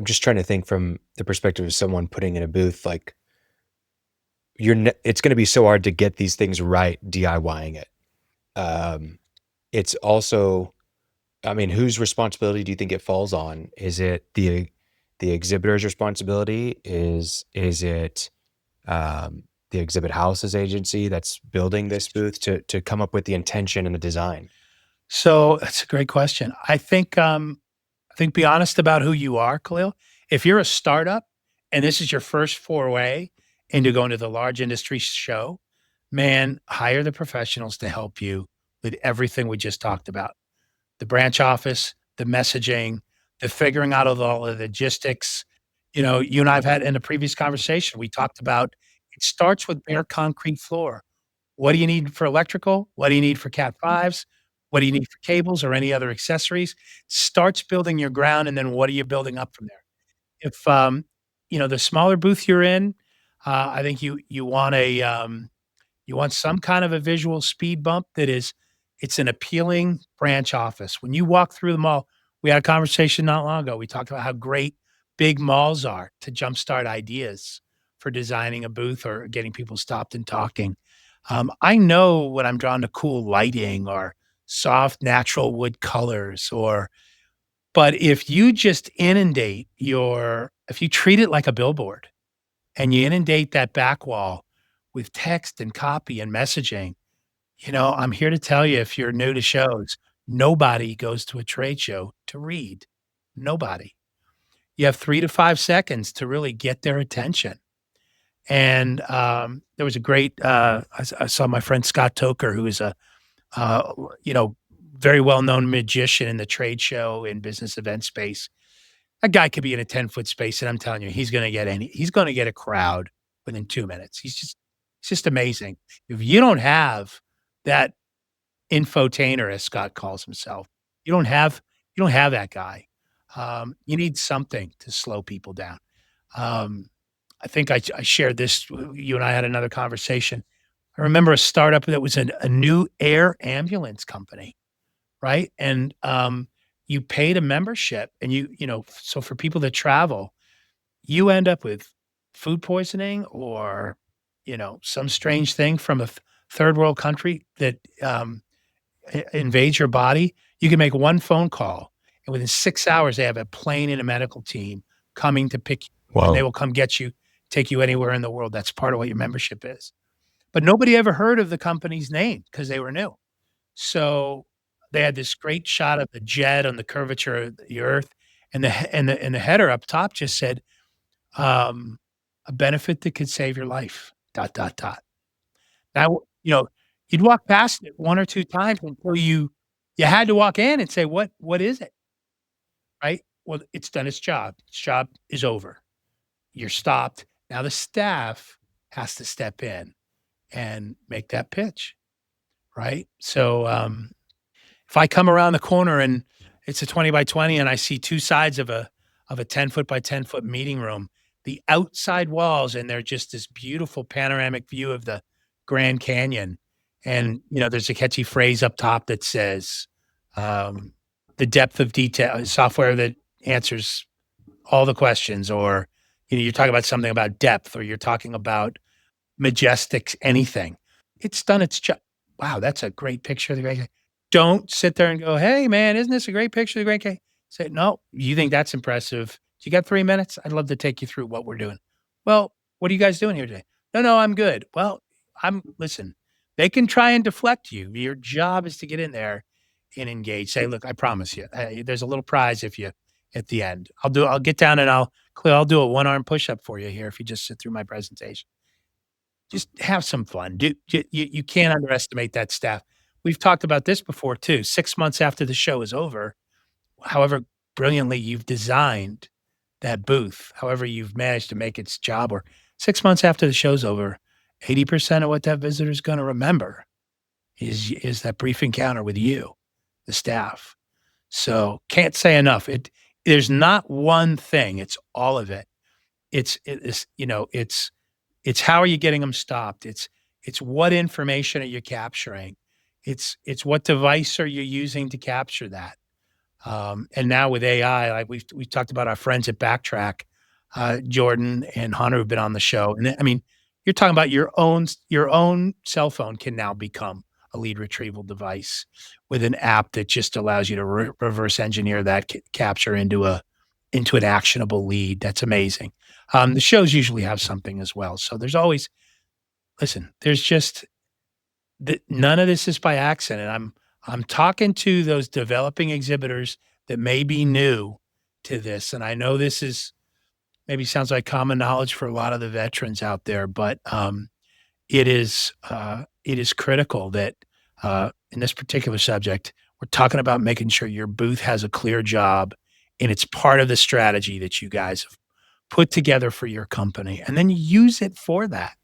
I'm just trying to think from the perspective of someone putting in a booth, like, it's gonna be so hard to get these things right DIYing it. Um, it's also I mean, whose responsibility do you think it falls on? Is it the exhibitor's responsibility? Is it, the exhibit house's agency that's building this booth to come up with the intention and the design? So that's a great question. I think be honest about who you are, Khalil. If you're a startup and this is your first foray into going to the large industry show, man, hire the professionals to help you with everything we just talked about. The branch office, the messaging, the figuring out of all the logistics. You know, you and I have had in a previous conversation, we talked about it starts with bare concrete floor. What do you need for electrical? What do you need for Cat 5s? What do you need for cables or any other accessories? Starts building your ground, and then what are you building up from there? If, the smaller booth you're in, I think you want you want some kind of a visual speed bump that is it's an appealing branch office. When you walk through the mall, we had a conversation not long ago. We talked about how great big malls are to jumpstart ideas for designing a booth or getting people stopped and talking. I know when I'm drawn to cool lighting or soft natural wood colors or but if you just inundate your if you treat it like a billboard and you inundate that back wall with text and copy and messaging, I'm here to tell you if you're new to shows, nobody goes to a trade show to read. Nobody. You have 3 to 5 seconds to really get their attention. And, there was a great, I saw my friend Scott Toker, who is a, uh, you know, very well-known magician in the trade show and business event space. A guy could be in a 10-foot space, and I'm telling you, he's gonna get a crowd within 2 minutes. He's just amazing. If you don't have that infotainer, as Scott calls himself, you don't have you don't have that guy. You need something to slow people down. Um, I think I shared this you and I had another conversation. I remember a startup that was a new air ambulance company, right? And, you paid a membership and so for people that travel, you end up with food poisoning or, some strange thing from a third world country that, invades your body, you can make one phone call, and within 6 hours, they have a plane and a medical team coming to pick you, and they Whoa. will come get you, take you anywhere in the world. That's part of what your membership is. But nobody ever heard of the company's name because they were new. So, they had this great shot of the jet on the curvature of the Earth, and the header up top just said, um, "A benefit that could save your life, dot, dot, dot." Now, you'd walk past it 1 or 2 times until you had to walk in and say, "What is it?" Right? Well, it's done its job. Its job is over. You're stopped. Now the staff has to step in and make that pitch, right? So, if I come around the corner and it's a 20 by 20 and I see 2 sides of a 10-foot by 10-foot meeting room, the outside walls, and they're just this beautiful panoramic view of the Grand Canyon, and, there's a catchy phrase up top that says, um, "The depth of detail software that answers all the questions," or, you're talking about something about depth, or you're talking about majestic anything. It's done its job. Wow, that's a great picture of the Great Ka Don't sit there and go, "Hey, man, isn't this a great picture of the Great Ka" Say, "No, you think that's impressive. You got 3 minutes? I'd love to take you through what we're doing." "Well, what are you guys doing here today?" "No, no, I'm good." "Well, listen, they can try and deflect you. Your job is to get in there and engage. Say, 'Look, I promise you, there's a little prize if you at the end. I'll get down and I'll do a one-arm push-up for you here if you just sit through my presentation.'" Just have some fun. You can't underestimate that staff. We've talked about this before too. 6 months after the show is over, however brilliantly you've designed that booth, however you've managed to make its job, or 6 months after the show's over, 80% of what that visitor's gonna remember is that brief encounter with you, the staff. So, can't say enough. There's not one thing, it's all of it. It's how are you getting them stopped? It's what information are you capturing? It's what device are you using to capture that? And now with AI, like we've talked about our friends at Backtrack, Jordan and Hunter have been on the show, and I mean, you're talking about your own cell phone can now become a lead retrieval device with an app that just allows you to reverse engineer that capture into an actionable lead. That's amazing. The shows usually have something as well, so there's always listen. There's just none of this is by accident. I'm talking to those developing exhibitors that may be new to this, and I know this is maybe sounds like common knowledge for a lot of the veterans out there, but it is critical that in this particular subject, we're talking about making sure your booth has a clear job, and it's part of the strategy that you guys have put together for your company, and then use it for that.